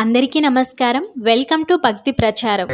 అందరికీ నమస్కారం. Welcome to భక్తి ప్రచారం.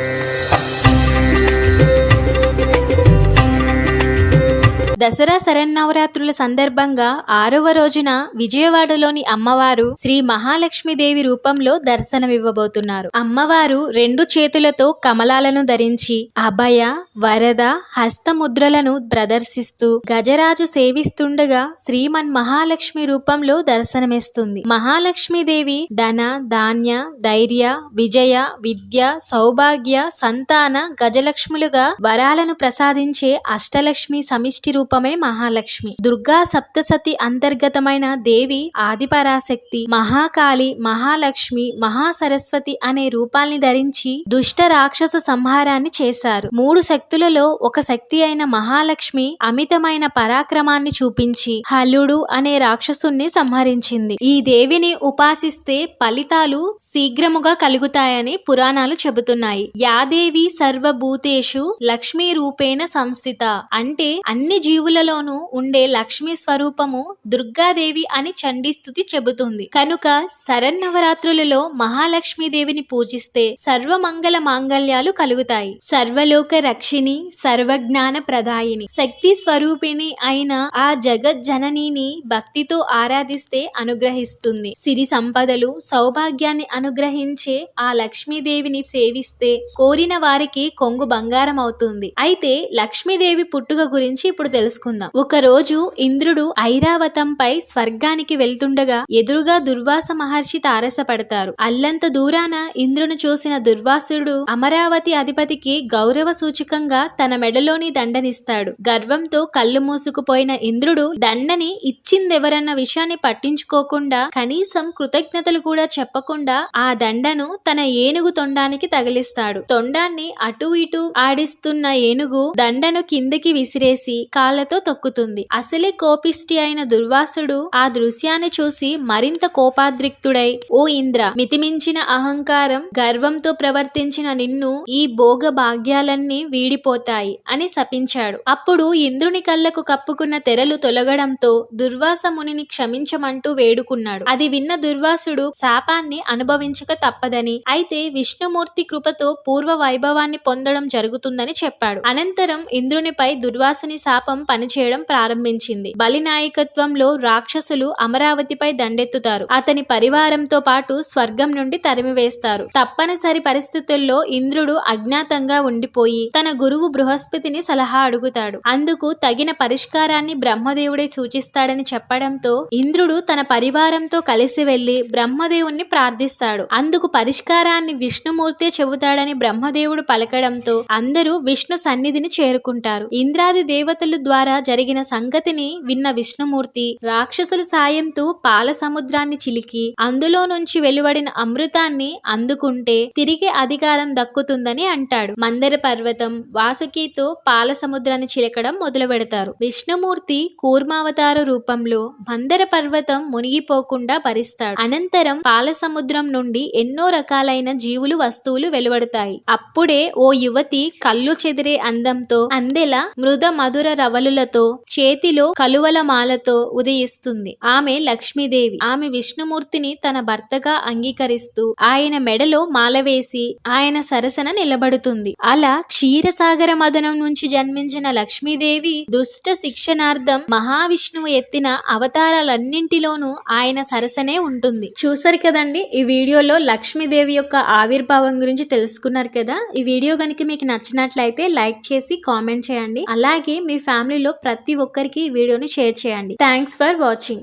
దసరా శరన్నవరాత్రుల సందర్భంగా 6వ రోజున విజయవాడలోని అమ్మవారు శ్రీ మహాలక్ష్మీదేవి రూపంలో దర్శనమివ్వబోతున్నారు. అమ్మవారు 2 చేతులతో కమలాలను ధరించి అభయ వరద హస్తముద్రలను ప్రదర్శిస్తూ గజరాజు సేవిస్తుండగా శ్రీమన్ మహాలక్ష్మి రూపంలో దర్శనమిస్తుంది. మహాలక్ష్మీదేవి ధన ధాన్య ధైర్య విజయ విద్య సౌభాగ్య సంతాన గజలక్ష్ములుగా వరాలను ప్రసాదించే అష్టలక్ష్మి సమిష్టి రూపమే మహాలక్ష్మి. దుర్గా సప్తసతి అంతర్గతమైన దేవి ఆదిపరాశక్తి, మహాకాళి, మహాలక్ష్మి, మహాసరస్వతి అనే రూపాల్ని ధరించి దుష్ట రాక్షస సంహారాన్ని చేశారు. 3 శక్తులలో ఒక శక్తి అయిన మహాలక్ష్మి అమితమైన పరాక్రమాన్ని చూపించి హలుడు అనే రాక్షసుణ్ణి సంహరించింది. ఈ దేవిని ఉపాసిస్తే ఫలితాలు శీఘ్రముగా కలుగుతాయని పురాణాలు చెబుతున్నాయి. యాదేవి సర్వభూతేషు లక్ష్మీ రూపేణ సంస్థిత అంటే అన్ని జీవులలోనూ ఉండే లక్ష్మీ స్వరూపము దుర్గాదేవి అని చండీస్తుతి చెబుతుంది. కనుక శరన్నవరాత్రులలో మహాలక్ష్మీదేవిని పూజిస్తే సర్వమంగళ మాంగళ్యాలు కలుగుతాయి. సర్వలోక రక్షిణి, సర్వజ్ఞాన ప్రదాయిని, శక్తి స్వరూపిణి అయిన ఆ జగజ్జననిని భక్తితో ఆరాధిస్తే అనుగ్రహిస్తుంది. సిరి సంపదలు సౌభాగ్యాన్ని అనుగ్రహించే ఆ లక్ష్మీదేవిని సేవిస్తే కోరిన వారికి కొంగు బంగారం అవుతుంది. అయితే లక్ష్మీదేవి పుట్టుక గురించి ఇప్పుడు తెలుసుకుందాం. ఒక రోజు ఇంద్రుడు ఐరావతంపై స్వర్గానికి వెళ్తుండగా ఎదురుగా దుర్వాస మహర్షి తారసపడతారు. అల్లంత దూరాన ఇంద్రుని చూసిన దుర్వాసుడు అమరావతి అధిపతికి గౌరవ సూచకంగా తన మెడలోని దండనిస్తాడు. గర్వంతో కళ్ళు మూసుకుపోయిన ఇంద్రుడు దండని ఇచ్చిందెవరన్న విషయాన్ని పట్టించుకోకుండా కనీసం కృతజ్ఞతలు కూడా చెప్పకుండా ఆ దండను తన ఏనుగు తొండానికి తగిలిస్తాడు. తొండాన్ని అటు ఇటు ఆడిస్తున్న ఏనుగు దండను కిందకి విసిరేసి కాళ్ళతో తొక్కుతుంది. అసలే కోపిష్టి అయిన దుర్వాసుడు ఆ దృశ్యాన్ని చూసి మరింత కోపాద్రిక్తుడై, ఓ ఇంద్ర, మితిమించిన అహంకారం గర్వంతో ప్రవర్తించిన నిన్ను ఈ భోగ భాగ్యాలన్నీ వీడిపోతాయి అని శపించాడు. అప్పుడు ఇంద్రుని కళ్ళకు కప్పుకున్న తెరలు తొలగడంతో దుర్వాస మునిని క్షమించమంటూ వేడుకున్నాడు. అది విన్న దుర్వాసుడు శాపాన్ని అనుభవించక తప్పదని, అయితే విష్ణుమూర్తి కృపతో పూర్వ వైభవాన్ని పొందడం జరుగుతుందని చెప్పాడు. అనంతరం ఇంద్రునిపై దుర్వాసుని శాపం పనిచేయడం ప్రారంభించింది. బలి నాయకత్వంలో రాక్షసులు అమరావతిపై దండెత్తుతారు. అతని పరివారంతో పాటు స్వర్గం నుండి తరిమివేస్తారు. తప్పనిసరి పరిస్థితుల్లో ఇంద్రుడు అజ్ఞాతంగా ఉండిపోయి తన గురువు బృహస్పతిని సలహా అడుగుతాడు. అందుకు తగిన పరిష్కారాన్ని బ్రహ్మదేవుడే సూచిస్తాడని చెప్పడంతో ఇంద్రుడు తన పరివారంతో కలిసి వెళ్లి బ్రహ్మదేవుణ్ణి ప్రార్థిస్తాడు. అందుకు పరిష్కారాన్ని విష్ణుమూర్తే చెబుతాడని బ్రహ్మదేవుడు పలకడంతో అందరూ విష్ణు సన్నిధిని చేరుకుంటారు. ఇంద్రాది దేవతల ద్వారా జరిగిన సంగతిని విన్న విష్ణుమూర్తి రాక్షసుల సాయంతో పాల సముద్రాన్ని చిలికి అందులో నుంచి వెలువడిన అమృతాన్ని అందుకుంటే తిరిగి అధికారం దక్కుతుందని అంటాడు. మందర పర్వతం వాసుకితో పాల సముద్రాన్ని చిలకడం మొదలు పెడతారు. విష్ణుమూర్తి కూర్మావతార రూపంలో మందర పర్వతం మునిగిపోకుండా భరిస్తాడు. అనంతరం పాల సముద్రం నుండి ఎన్నో రకాలైన జీవులు వస్తువులు వెలువడతాయి. అప్పుడే ఓ యువతి కళ్ళు చెదిరే అందంతో అందెల మృద మధుర రవలులతో చేతిలో కలువల మాలతో ఉదయిస్తుంది. ఆమె లక్ష్మీదేవి. ఆమె విష్ణుమూర్తిని తన భర్తగా అంగీకరిస్తూ ఆయన మెడలో మాల వేసి ఆయన సరసన నిలబడుతుంది. అలా క్షీరసాగర మదనం నుంచి జన్మించిన లక్ష్మీదేవి దుష్ట శిక్షణార్థం మహావిష్ణువు ఎత్తిన అవతారాలన్నింటిలోనూ ఆయన సరసనే ఉంటుంది. చూసారు కదండి, ఈ వీడియోలో లక్ష్మీదేవి యొక్క ఆవిర్భావం గురించి తెలుసుకున్నారు కదా. ఈ వీడియో కనుక మీకు నచ్చినట్లయితే లైక్ చేసి కామెంట్ చేయండి. అలాగే మీ ఫ్యామిలీలో ప్రతి ఒక్కరికి ఈ వీడియోని షేర్ చేయండి. Thanks for watching.